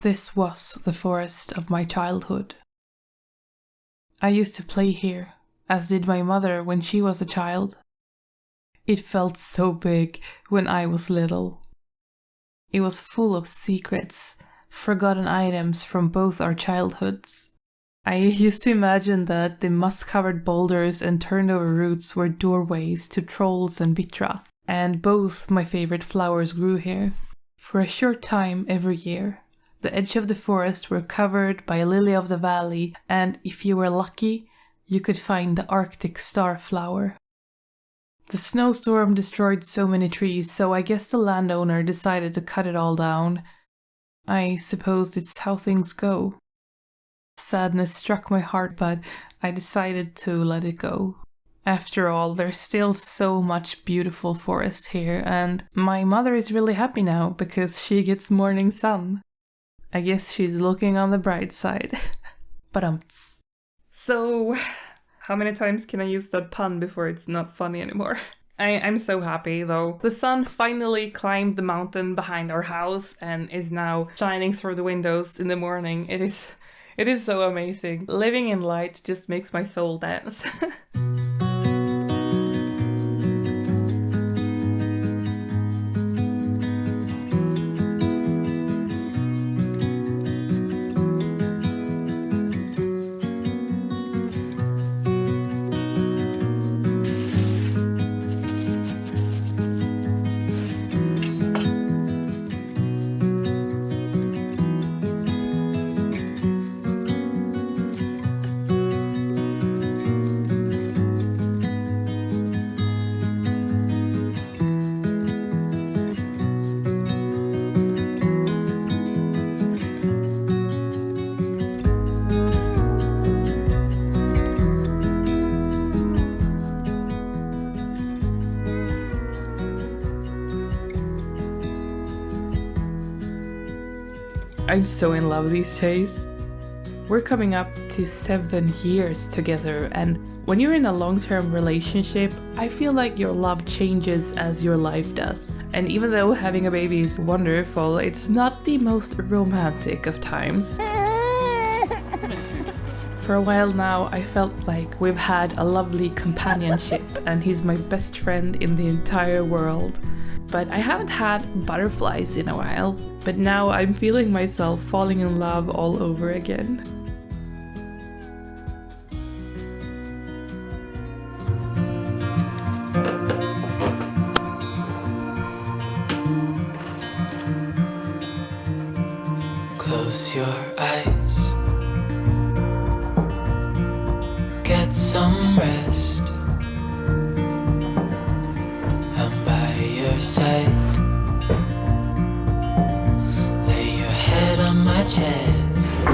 This was the forest of my childhood. I used to play here, as did my mother when she was a child. It felt so big when I was little. It was full of secrets, forgotten items from both our childhoods. I used to imagine that the moss-covered boulders and turned-over roots were doorways to trolls and Vitra, and both my favorite flowers grew here. For a short time every year, the edge of the forest were covered by a lily of the valley, and if you were lucky, you could find the Arctic star flower. The snowstorm destroyed so many trees, so I guess the landowner decided to cut it all down. I suppose it's how things go. Sadness struck my heart, but I decided to let it go. After all, there's still so much beautiful forest here, and my mother is really happy now because she gets morning sun. I guess she's looking on the bright side. Badumts. So, how many times can I use that pun before it's not funny anymore? I'm so happy though. The sun finally climbed the mountain behind our house and is now shining through the windows in the morning. It is so amazing. Living in light just makes my soul dance. I'm so in love these days. We're coming up to 7 years together, and when you're in a long-term relationship, I feel like your love changes as your life does. And even though having a baby is wonderful, it's not the most romantic of times. For a while now, I felt like we've had a lovely companionship, and he's my best friend in the entire world. But I haven't had butterflies in a while. But now I'm feeling myself falling in love all over again. Close your eyes. Get some rest. I'm by your side. My chest.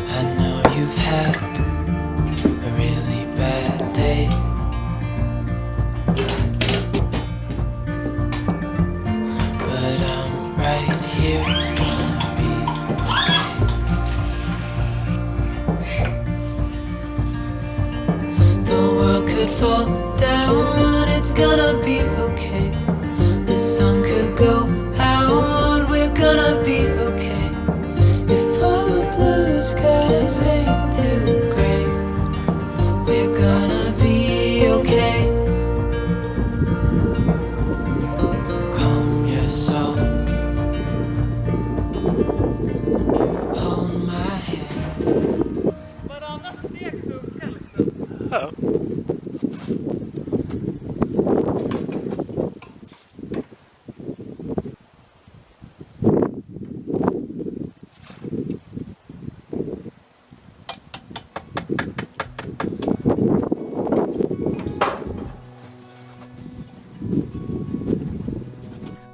I know you've had a really bad day, but I'm right here, it's gonna be okay. The world could fall down, it's gonna be okay. The sun could go out, we're gonna be okay. If all the blue skies fade to gray, we're gonna be okay. Calm your soul. Hold my hand. Oh.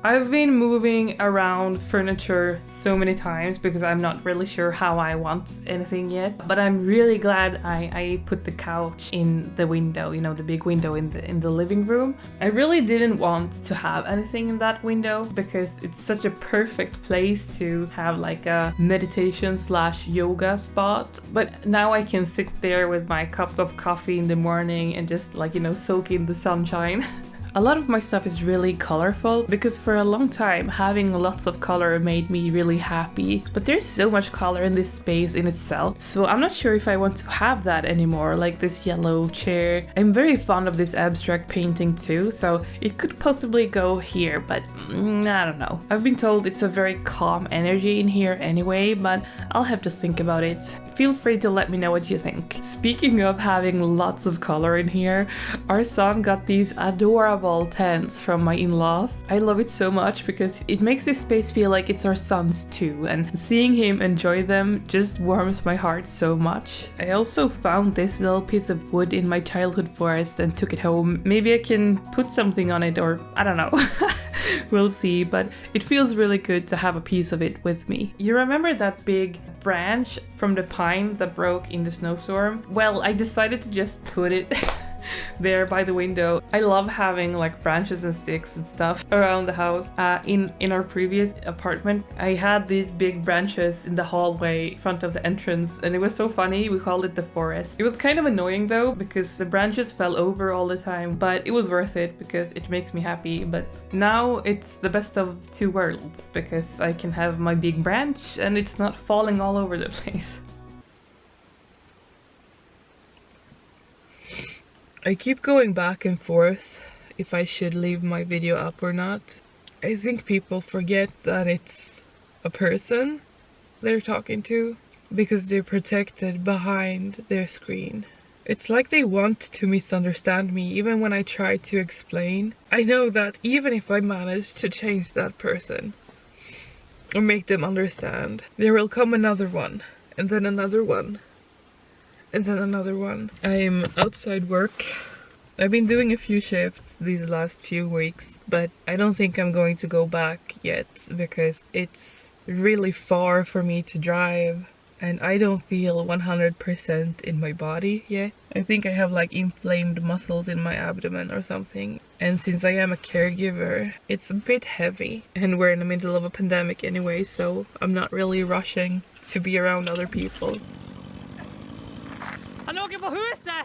I've been moving around furniture so many times because I'm not really sure how I want anything yet. But I'm really glad I put the couch in the window, you know, the big window in the living room. I really didn't want to have anything in that window because it's such a perfect place to have like a meditation/yoga spot. But now I can sit there with my cup of coffee in the morning and just like, you know, soak in the sunshine. A lot of my stuff is really colorful because for a long time having lots of color made me really happy. But there's so much color in this space in itself, so I'm not sure if I want to have that anymore, like this yellow chair. I'm very fond of this abstract painting too, so it could possibly go here, but I don't know. I've been told it's a very calm energy in here anyway, but I'll have to think about it. Feel free to let me know what you think. Speaking of having lots of color in here, our son got these adorable tents from my in-laws. I love it so much because it makes this space feel like it's our son's too, and seeing him enjoy them just warms my heart so much. I also found this little piece of wood in my childhood forest and took it home. Maybe I can put something on it, or I don't know. We'll see, but it feels really good to have a piece of it with me. You remember that big branch from the pine that broke in the snowstorm? Well, I decided to just put it there by the window. I love having like branches and sticks and stuff around the house. In our previous apartment, I had these big branches in the hallway in front of the entrance, and it was so funny. We called it the forest. It was kind of annoying though because the branches fell over all the time, but it was worth it because it makes me happy. But now it's the best of two worlds because I can have my big branch and it's not falling all over the place. I keep going back and forth if I should leave my video up or not. I think people forget that it's a person they're talking to because they're protected behind their screen. It's like they want to misunderstand me even when I try to explain. I know that even if I manage to change that person or make them understand, there will come another one, and then another one, and then another one. I'm outside work. I've been doing a few shifts these last few weeks, but I don't think I'm going to go back yet because it's really far for me to drive and I don't feel 100% in my body yet. I think I have like inflamed muscles in my abdomen or something. And since I am a caregiver, it's a bit heavy. And we're in the middle of a pandemic anyway, so I'm not really rushing to be around other people. Han åker på huset!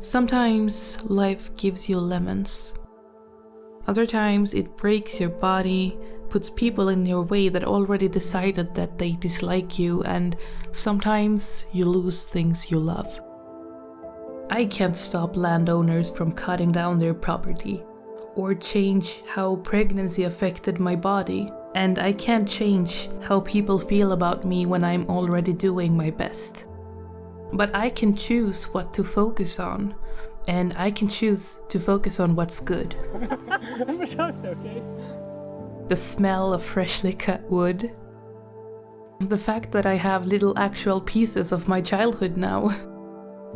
Sometimes life gives you lemons. Other times it breaks your body, puts people in your way that already decided that they dislike you, and sometimes you lose things you love. I can't stop landowners from cutting down their property, or change how pregnancy affected my body, and I can't change how people feel about me when I'm already doing my best. But I can choose what to focus on, and I can choose to focus on what's good. The smell of freshly cut wood. The fact that I have little actual pieces of my childhood now.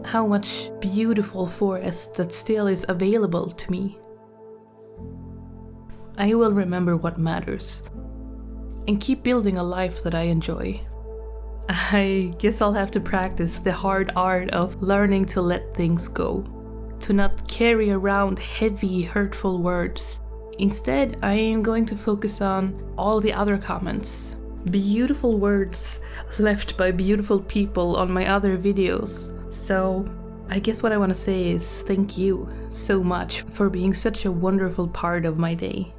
How much beautiful forest that still is available to me. I will remember what matters, and keep building a life that I enjoy. I guess I'll have to practice the hard art of learning to let things go. To not carry around heavy, hurtful words. Instead, I am going to focus on all the other comments. Beautiful words left by beautiful people on my other videos. So, I guess what I want to say is thank you so much for being such a wonderful part of my day.